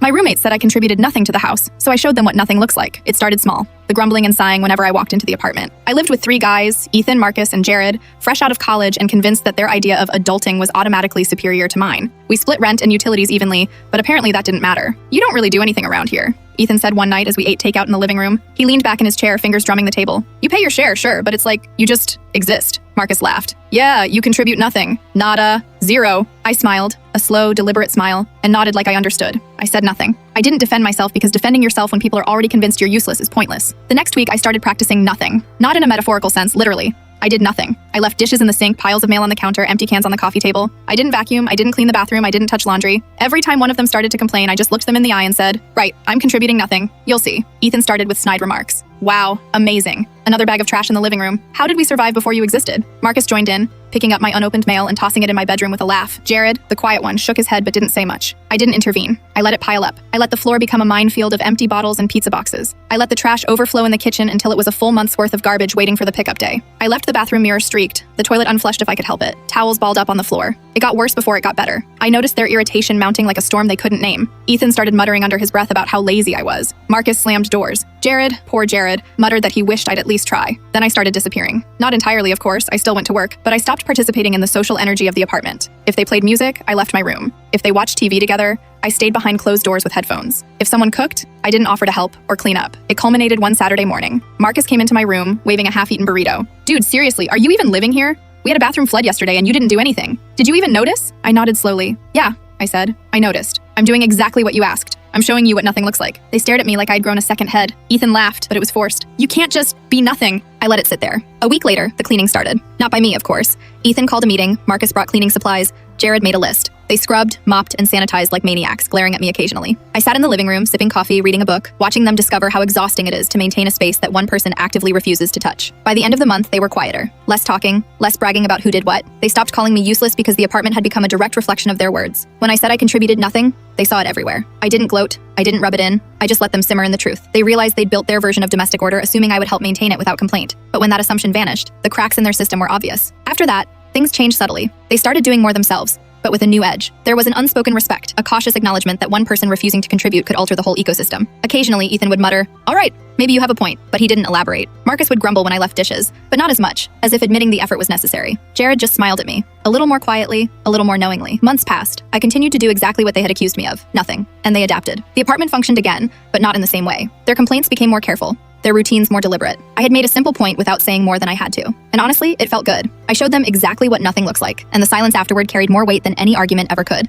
My roommate said I contributed nothing to the house, so I showed them what nothing looks like. It started small, the grumbling and sighing whenever I walked into the apartment. I lived with 3 guys, Ethan, Marcus, and Jared, fresh out of college and convinced that their idea of adulting was automatically superior to mine. We split rent and utilities evenly, but apparently that didn't matter. You don't really do anything around here, Ethan said one night as we ate takeout in the living room. He leaned back in his chair, fingers drumming the table. You pay your share, sure, but it's like you just exist. Marcus laughed. Yeah, you contribute nothing. Nada. Zero. I smiled, a slow, deliberate smile, and nodded like I understood. I said nothing. I didn't defend myself because defending yourself when people are already convinced you're useless is pointless. The next week, I started practicing nothing. Not in a metaphorical sense, literally. I did nothing. I left dishes in the sink, piles of mail on the counter, empty cans on the coffee table. I didn't vacuum, I didn't clean the bathroom, I didn't touch laundry. Every time one of them started to complain, I just looked them in the eye and said, right, I'm contributing nothing. You'll see. Ethan started with snide remarks. Wow, amazing. Another bag of trash in the living room. How did we survive before you existed? Marcus joined in, picking up my unopened mail and tossing it in my bedroom with a laugh. Jared, the quiet one, shook his head but didn't say much. I didn't intervene. I let it pile up. I let the floor become a minefield of empty bottles and pizza boxes. I let the trash overflow in the kitchen until it was a full month's worth of garbage waiting for the pickup day. I left the bathroom mirror streaked, the toilet unflushed if I could help it, towels balled up on the floor. It got worse before it got better. I noticed their irritation mounting like a storm they couldn't name. Ethan started muttering under his breath about how lazy I was. Marcus slammed doors. Jared, poor Jared, muttered that he wished I'd at least try. Then I started disappearing. Not entirely, of course, I still went to work, but I stopped participating in the social energy of the apartment. If they played music, I left my room. If they watched TV together, I stayed behind closed doors with headphones. If someone cooked, I didn't offer to help or clean up. It culminated one Saturday morning. Marcus came into my room, waving a half-eaten burrito. Dude, seriously, are you even living here? We had a bathroom flood yesterday and you didn't do anything. Did you even notice? I nodded slowly. Yeah, I said. I noticed. I'm doing exactly what you asked. I'm showing you what nothing looks like. They stared at me like I'd grown a second head. Ethan laughed, but it was forced. You can't just be nothing. I let it sit there. A week later, the cleaning started. Not by me, of course. Ethan called a meeting, Marcus brought cleaning supplies, Jared made a list. They scrubbed, mopped, and sanitized like maniacs, glaring at me occasionally. I sat in the living room, sipping coffee, reading a book, watching them discover how exhausting it is to maintain a space that one person actively refuses to touch. By the end of the month, they were quieter. Less talking, less bragging about who did what. They stopped calling me useless because the apartment had become a direct reflection of their words. When I said I contributed nothing, they saw it everywhere. I didn't gloat. I didn't rub it in. I just let them simmer in the truth. They realized they'd built their version of domestic order, assuming I would help maintain it without complaint. But when that assumption vanished, the cracks in their system were obvious. After that, things changed subtly. They started doing more themselves, but with a new edge. There was an unspoken respect, a cautious acknowledgement that one person refusing to contribute could alter the whole ecosystem. Occasionally, Ethan would mutter, "All right, maybe you have a point," but he didn't elaborate. Marcus would grumble when I left dishes, but not as much, as if admitting the effort was necessary. Jared just smiled at me, a little more quietly, a little more knowingly. Months passed. I continued to do exactly what they had accused me of, nothing, and they adapted. The apartment functioned again, but not in the same way. Their complaints became more careful, their routines more deliberate. I had made a simple point without saying more than I had to. And honestly, it felt good. I showed them exactly what nothing looks like, and the silence afterward carried more weight than any argument ever could.